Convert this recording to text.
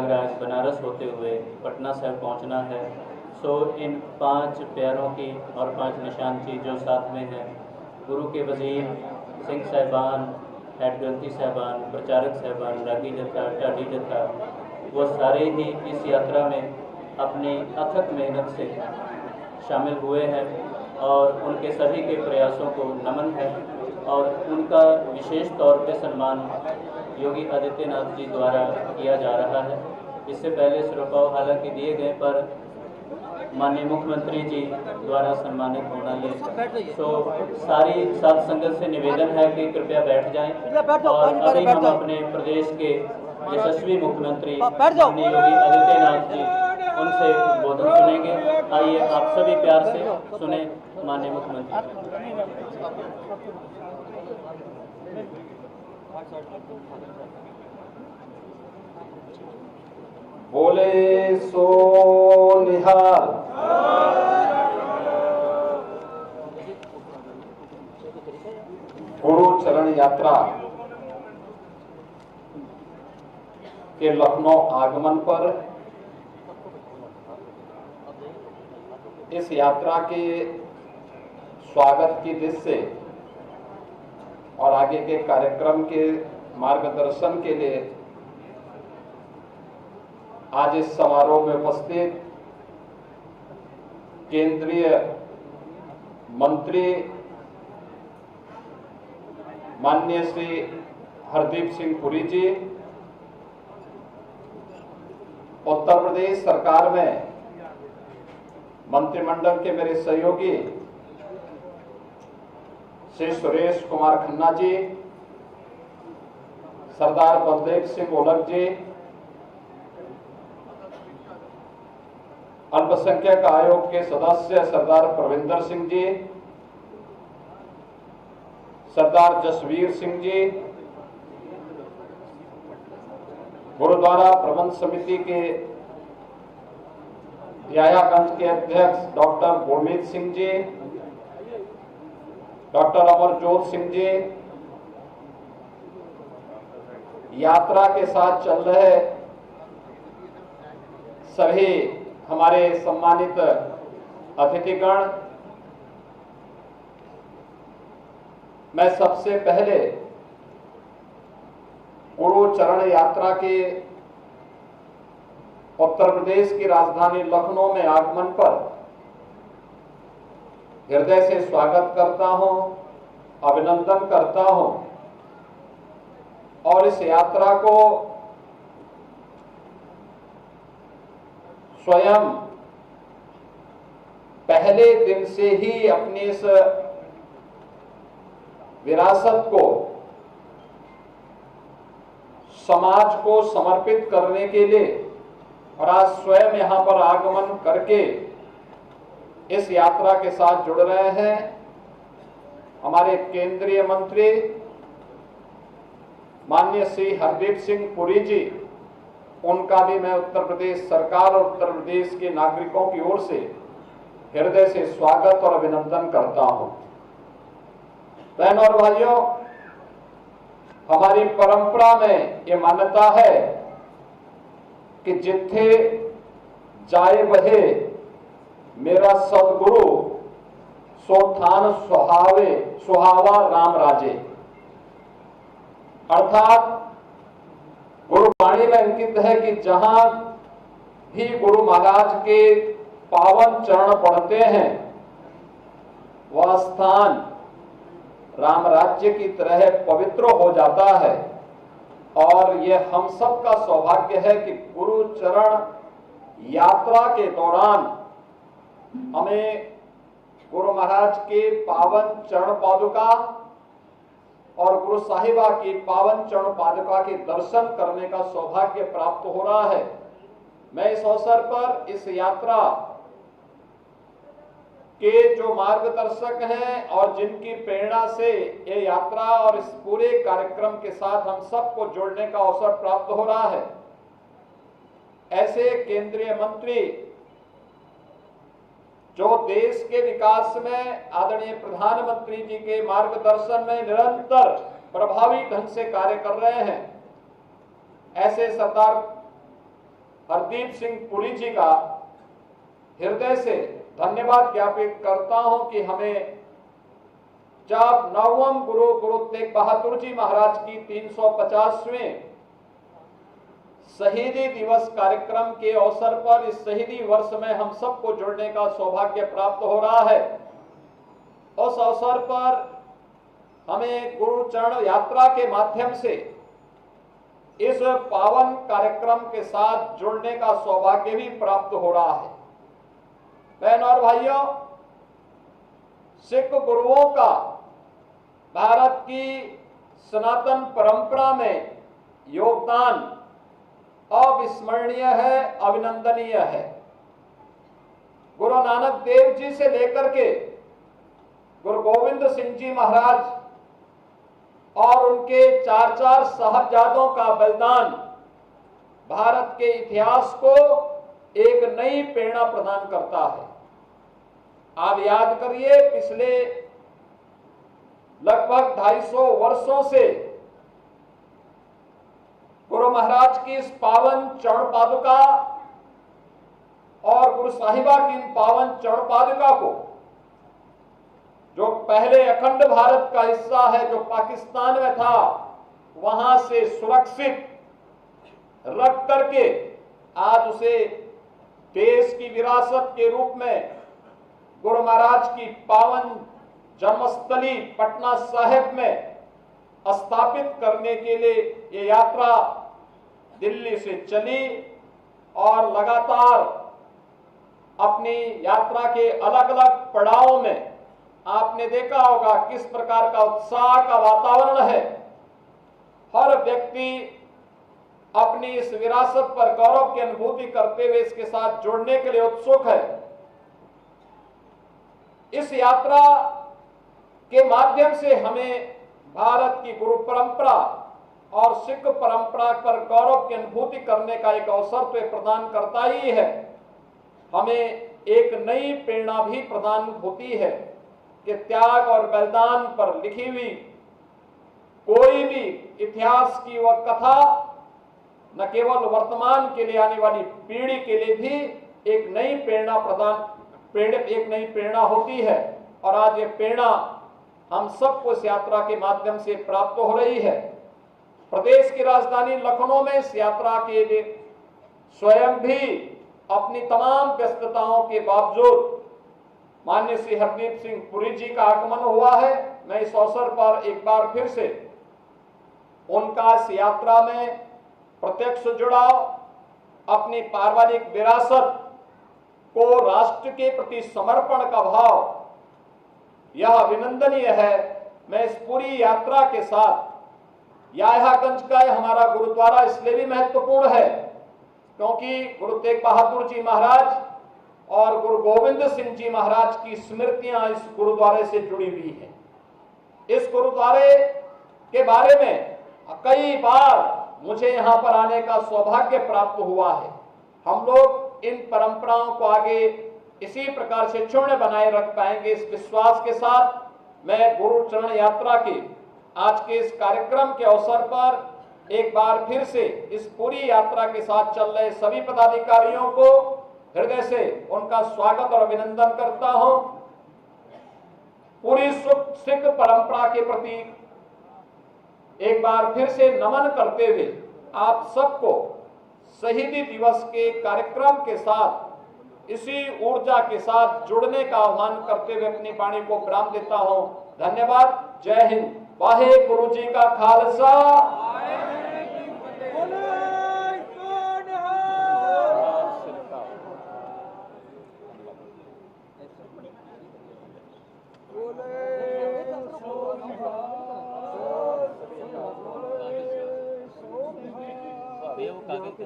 प्रयागराज बनारस होते हुए पटना साहिब पहुंचना है। सो इन 5 प्यारों की और 5 निशानची जो साथ में है, गुरु के वजीर सिंह साहिबान, हेड ग्रंथी साहिबान, प्रचारक साहिबान, रागी जत्था, टाडी जत्था, वो सारे ही इस यात्रा में अपनी अथक मेहनत से शामिल हुए हैं और उनके सभी के प्रयासों को नमन है और उनका विशेष तौर पे सम्मान योगी आदित्यनाथ जी द्वारा किया जा रहा है। इससे पहले सिरोपाव हालांकि दिए गए, पर माननीय मुख्यमंत्री जी द्वारा सम्मानित होना ये, तो सारी साध संगत से निवेदन है कि कृपया बैठ जाएं और अभी हम अपने प्रदेश के यशस्वी मुख्यमंत्री माननीय योगी आदित्यनाथ जी उनसे उद्बोधन सुनेंगे। आइए आप सभी प्यार से सुने माननीय मुख्यमंत्री। बोले सो निहाल। गुरु चरण यात्रा के लखनऊ आगमन पर इस यात्रा के स्वागत की दृष्टि से और आगे के कार्यक्रम के मार्गदर्शन के लिए आज इस समारोह में उपस्थित केंद्रीय मंत्री माननीय श्री हरदीप सिंह पुरी जी, उत्तर प्रदेश सरकार में मंत्रिमंडल के मेरे सहयोगी श्री सुरेश कुमार खन्ना जी, सरदार बलदेव सिंह ओलख जी, अल्पसंख्यक आयोग के सदस्य सरदार प्रविंदर सिंह जी, सरदार जसवीर सिंह जी, गुरुद्वारा प्रबंध समिति के यायागंज के अध्यक्ष डॉक्टर गुरमीत सिंह जी, डॉक्टर अमरजोत सिंह जी, यात्रा के साथ चल रहे सभी हमारे सम्मानित अतिथिगण, मैं सबसे पहले गुरु चरण यात्रा के उत्तर प्रदेश की राजधानी लखनऊ में आगमन पर हृदय से स्वागत करता हूं, अभिनंदन करता हूं और इस यात्रा को स्वयं पहले दिन से ही अपनी इस विरासत को समाज को समर्पित करने के लिए और आज स्वयं यहां पर आगमन करके इस यात्रा के साथ जुड़ रहे हैं हमारे केंद्रीय मंत्री माननीय श्री हरदीप सिंह पुरी जी। उनका भी मैं उत्तर प्रदेश सरकार और उत्तर प्रदेश के नागरिकों की ओर से हृदय से स्वागत और अभिनंदन करता हूं। बहनों और भाइयों, हमारी परंपरा में ये मान्यता है कि जिथे जाए बहे मेरा सदगुरु सो थान सुहावा राम राजे। अर्थात गुरुवाणी में अंकित है कि जहां भी गुरु महाराज के पावन चरण पड़ते हैं वह स्थान राम राज्य की तरह पवित्र हो जाता है। और यह हम सब का सौभाग्य है कि गुरु चरण यात्रा के दौरान हमें गुरु महाराज के पावन चरण पादुका और गुरु साहिबा की पावन चरण पादुका के दर्शन करने का सौभाग्य प्राप्त हो रहा है। मैं इस अवसर पर इस यात्रा के जो मार्गदर्शक हैं और जिनकी प्रेरणा से ये यात्रा और इस पूरे कार्यक्रम के साथ हम सबको जोड़ने का अवसर प्राप्त हो रहा है, ऐसे केंद्रीय मंत्री जो देश के विकास में आदरणीय प्रधानमंत्री जी के मार्गदर्शन में निरंतर प्रभावी ढंग से कार्य कर रहे हैं, ऐसे सरदार हरदीप सिंह पुरी जी का हृदय से धन्यवाद ज्ञापित करता हूं कि हमें जब 9वें गुरु तेग बहादुर जी महाराज की 350वें शहीदी दिवस कार्यक्रम के अवसर पर इस शहीदी वर्ष में हम सबको जुड़ने का सौभाग्य प्राप्त हो रहा है। उस अवसर पर हमें गुरु चरण यात्रा के माध्यम से इस पावन कार्यक्रम के साथ जुड़ने का सौभाग्य भी प्राप्त हो रहा है। बहन और भाइयों, सिख गुरुओं का भारत की सनातन परंपरा में योगदान अविस्मरणीय है, अभिनंदनीय है। गुरु नानक देव जी से लेकर के गुरु गोविंद सिंह जी महाराज और उनके 4 साहबजादों का बलिदान भारत के इतिहास को एक नई प्रेरणा प्रदान करता है। आप याद करिए, पिछले लगभग 250 वर्षों से गुरु महाराज की इस पावन चरण पादुका और गुरु साहिबा की इन पावन चरण पादुका को, जो पहले अखंड भारत का हिस्सा है, जो पाकिस्तान में था, वहां से सुरक्षित रख करके आज उसे देश की विरासत के रूप में गुरु महाराज की पावन जन्मस्थली पटना साहिब में स्थापित करने के लिए ये यात्रा दिल्ली से चली और लगातार अपनी यात्रा के अलग अलग पड़ावों में आपने देखा होगा किस प्रकार का उत्साह का वातावरण है। हर व्यक्ति अपनी इस विरासत पर गौरव की अनुभूति करते हुए इसके साथ जुड़ने के लिए उत्सुक है। इस यात्रा के माध्यम से हमें भारत की गुरु परंपरा और सिख परंपरा पर गौरव की अनुभूति करने का एक अवसर तो प्रदान करता ही है, हमें एक नई प्रेरणा भी प्रदान होती है कि त्याग और बलिदान पर लिखी हुई कोई भी इतिहास की वह कथा न केवल वर्तमान के लिए आने वाली पीढ़ी के लिए भी एक नई प्रेरणा होती है। और आज ये प्रेरणा हम सबको इस यात्रा के माध्यम से प्राप्त हो रही है। प्रदेश की राजधानी लखनऊ में इस यात्रा के लिए स्वयं भी अपनी तमाम व्यस्तताओं के बावजूद माननीय श्री हरदीप सिंह पुरी जी का आगमन हुआ है। मैं इस अवसर पर एक बार फिर से उनका इस यात्रा में प्रत्यक्ष जुड़ाव, अपनी पारिवारिक विरासत को राष्ट्र के प्रति समर्पण का भाव, यह अभिनंदनीय है। मैं इस पूरी यात्रा के साथ याह्यागंज का हमारा गुरुद्वारा इसलिए भी महत्वपूर्ण है क्योंकि गुरु तेग बहादुर जी महाराज और गुरु गोविंद सिंह जी महाराज की स्मृतियां इस गुरुद्वारे से जुड़ी हुई हैं। इस गुरुद्वारे के बारे में कई बार मुझे यहां पर आने का सौभाग्य प्राप्त हुआ है। हम लोग इन परंपराओं को आगे इसी प्रकार से क्षुण्ण बनाए रख पाएंगे, इस विश्वास के साथ मैं गुरु चरण यात्रा के आज के इस कार्यक्रम के अवसर पर एक बार फिर से इस पूरी यात्रा के साथ चल रहे सभी पदाधिकारियों को हृदय से उनका स्वागत और अभिनंदन करता हूं। पूरी सिख परंपरा के प्रति एक बार फिर से नमन करते हुए आप सबको शहीदी दिवस के कार्यक्रम के साथ इसी ऊर्जा के साथ जुड़ने का आह्वान करते हुए अपनी वाणी को विराम देता हूं। धन्यवाद। जय हिंद। वाहे गुरु जी का खालसा। वो कागज